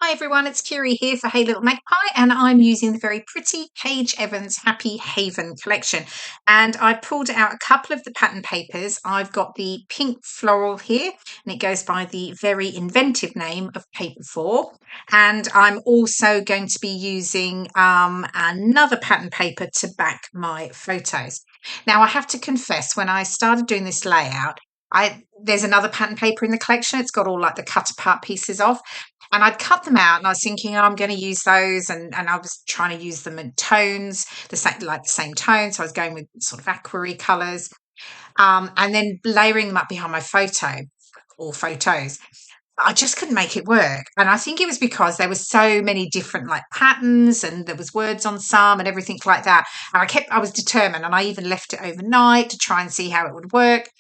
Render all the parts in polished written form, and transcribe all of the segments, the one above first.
Hi everyone, it's KIREI here for Hey Little Magpie, and I'm using the very pretty Paige Evans Happy Haven collection. And I've pulled out a couple of the pattern papers. I've got the pink floral here, and it goes by the very inventive name of Paper 4. And I'm also going to be using another pattern paper to back my photos. Now, I have to confess, when I started doing this layout, there's another pattern paper in the collection. It's got all like the cut apart pieces off. And I'd cut them out and I was thinking, oh, I'm going to use those. And I was trying to use them in tones, the same tone. So I was going with sort of aqua colours, and then layering them up behind my photo or photos. I just couldn't make it work. And I think it was because there were so many different like patterns and there was words on some and everything like that. And I was determined, and I even left it overnight to try and see how it would work.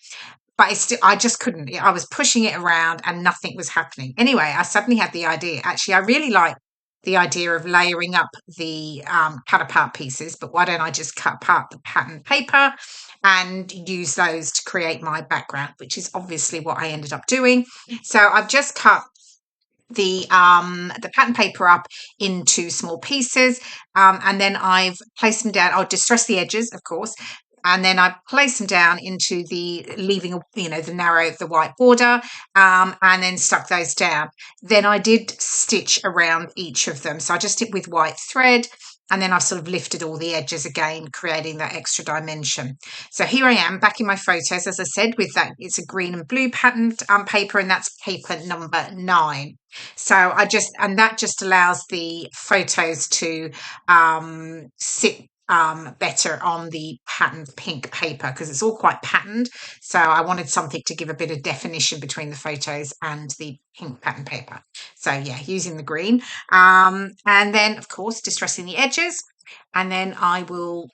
But I just couldn't. I was pushing it around and nothing was happening. Anyway, I suddenly had the idea. Actually, I really like the idea of layering up the cut apart pieces, but why don't I just cut apart the pattern paper and use those to create my background, which is obviously what I ended up doing. So I've just cut the pattern paper up into small pieces, and then I've placed them down. I'll distress the edges, of course, and then I place them down into leaving the white border, and then stuck those down. Then I did stitch around each of them, so I just did with white thread, and then I sort of lifted all the edges again, creating that extra dimension. So here I am back in my photos, as I said, with that. It's a green and blue patterned paper, and that's paper number 9. So that just allows the photos to sit better on the patterned pink paper, because it's all quite patterned. So I wanted something to give a bit of definition between the photos and the pink pattern paper. So yeah, using the green, and then of course distressing the edges. And then I will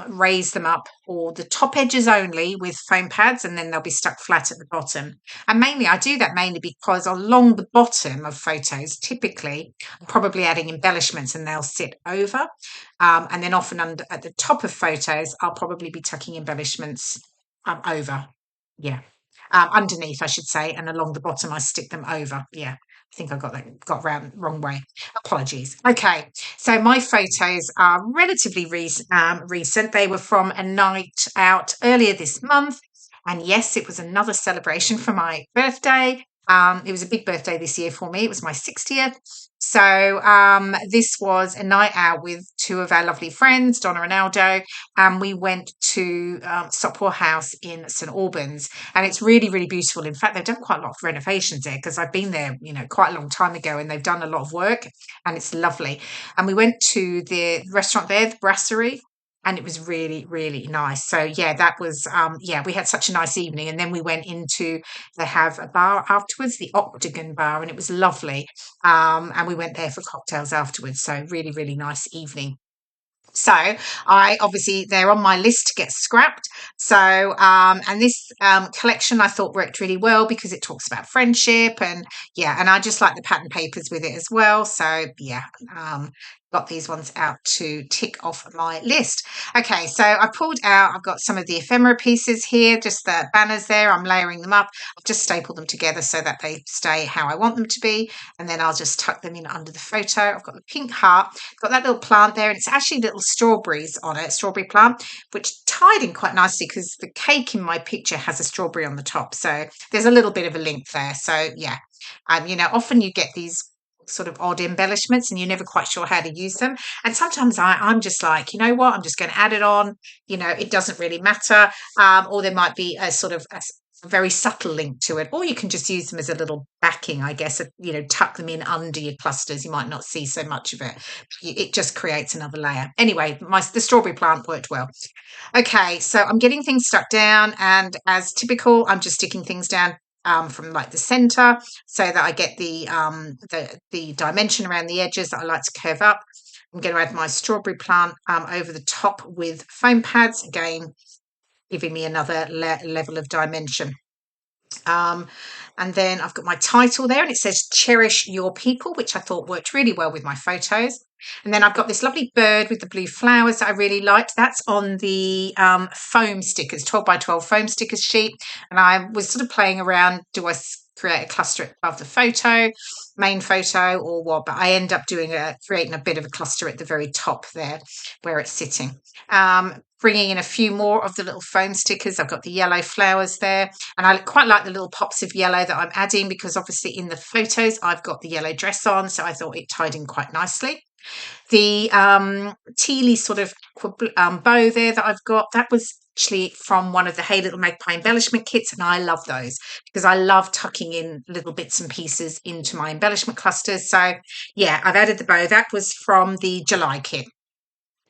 raise them up, or the top edges only, with foam pads, and then they'll be stuck flat at the bottom. And mainly, I do that mainly because along the bottom of photos, typically, I'm probably adding embellishments and they'll sit over. And then often at the top of photos, I'll probably be tucking embellishments over. Yeah. Underneath, I should say, and along the bottom, I stick them over. Yeah. I think I got round wrong way. Apologies. Okay, so my photos are relatively recent. They were from a night out earlier this month, and yes, it was another celebration for my birthday. It was a big birthday this year for me. It was my 60th. So this was a night out with 2 of our lovely friends, Donna and Aldo, and we went to Stopwell House in St Albans, and it's really, really beautiful. In fact, they've done quite a lot of renovations there, because I've been there, quite a long time ago, and they've done a lot of work, and it's lovely. And we went to the restaurant there, the Brasserie, and it was really, really nice. So yeah, that was we had such a nice evening, and then we went into, they have a bar afterwards, the Octagon Bar, and it was lovely. And we went there for cocktails afterwards. So really, really nice evening. So they're on my list to get scrapped. So and this collection I thought worked really well, because it talks about friendship, and I just like the pattern papers with it as well. So got these ones out to tick off my list. Okay, so I pulled out, I've got some of the ephemera pieces here, just the banners there. I'm layering them up. I've just stapled them together so that they stay how I want them to be, and then I'll just tuck them in under the photo. I've got the pink heart, got that little plant there, and it's actually little strawberries on it, strawberry plant, which tied in quite nicely because the cake in my picture has a strawberry on the top. So there's a little bit of a link there. So yeah, often you get these sort of odd embellishments and you're never quite sure how to use them. And sometimes I'm just like, you know what, I'm just going to add it on. It doesn't really matter. Or there might be a sort of a very subtle link to it, or you can just use them as a little backing, I guess. Tuck them in under your clusters. You might not see so much of it. It just creates another layer. Anyway, the strawberry plant worked well. Okay, so I'm getting things stuck down, and as typical, I'm just sticking things down from like the center, so that I get the dimension around the edges that I like to curve up. I'm going to add my strawberry plant over the top with foam pads, again giving me another level of dimension. And then I've got my title there, and it says Cherish Your People, which I thought worked really well with my photos. And then I've got this lovely bird with the blue flowers that I really liked. That's on the foam stickers, 12 by 12 foam stickers sheet. And I was sort of playing around. Do I create a cluster above the main photo or what, but I end up creating a bit of a cluster at the very top there where it's sitting. Bringing in a few more of the little foam stickers. I've got the yellow flowers there, and I quite like the little pops of yellow that I'm adding because obviously in the photos I've got the yellow dress on, so I thought it tied in quite nicely. The tealy sort of bow there that I've got, that was actually from one of the Hey Little Magpie embellishment kits, and I love those because I love tucking in little bits and pieces into my embellishment clusters. So yeah, I've added the bow. That was from the July kit.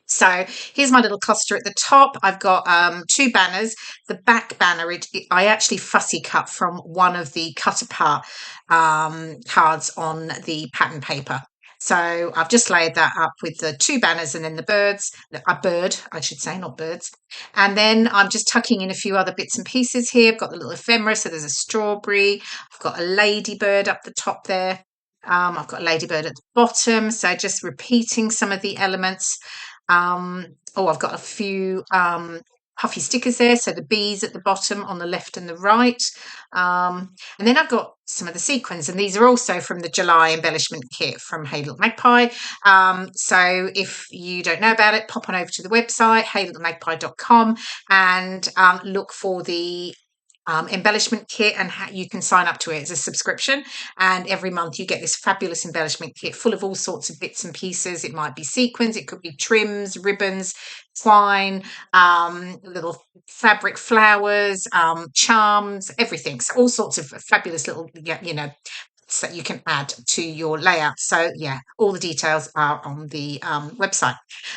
So here's my little cluster at the top. I've got two banners. The back banner, I actually fussy cut from one of the cut apart cards on the pattern paper. So I've just laid that up with the two banners and then the birds, a bird, I should say, not birds. And then I'm just tucking in a few other bits and pieces here. I've got the little ephemera, so there's a strawberry. I've got a ladybird up the top there. I've got a ladybird at the bottom, so just repeating some of the elements. I've got a few puffy stickers there, so the bees at the bottom on the left and the right. And then I've got some of the sequins, and these are also from the July embellishment kit from Hey Little Magpie. So if you don't know about it, pop on over to the website, heylittlemagpie.com, and look for the embellishment kit, and you can sign up to it as a subscription, and every month you get this fabulous embellishment kit full of all sorts of bits and pieces. It might be sequins, it could be trims, ribbons, twine, little fabric flowers, charms, everything. So all sorts of fabulous little that you can add to your layout. So yeah, all the details are on the website.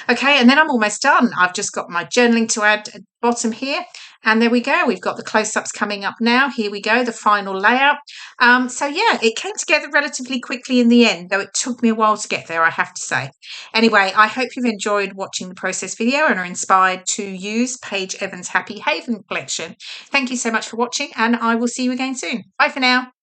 Okay, and then I'm almost done. I've just got my journaling to add at the bottom here. And there we go. We've got the close-ups coming up now. Here we go, the final layout. So yeah, it came together relatively quickly in the end, though it took me a while to get there, I have to say. Anyway, I hope you've enjoyed watching the process video and are inspired to use Paige Evans Happy Haven collection. Thank you so much for watching, and I will see you again soon. Bye for now.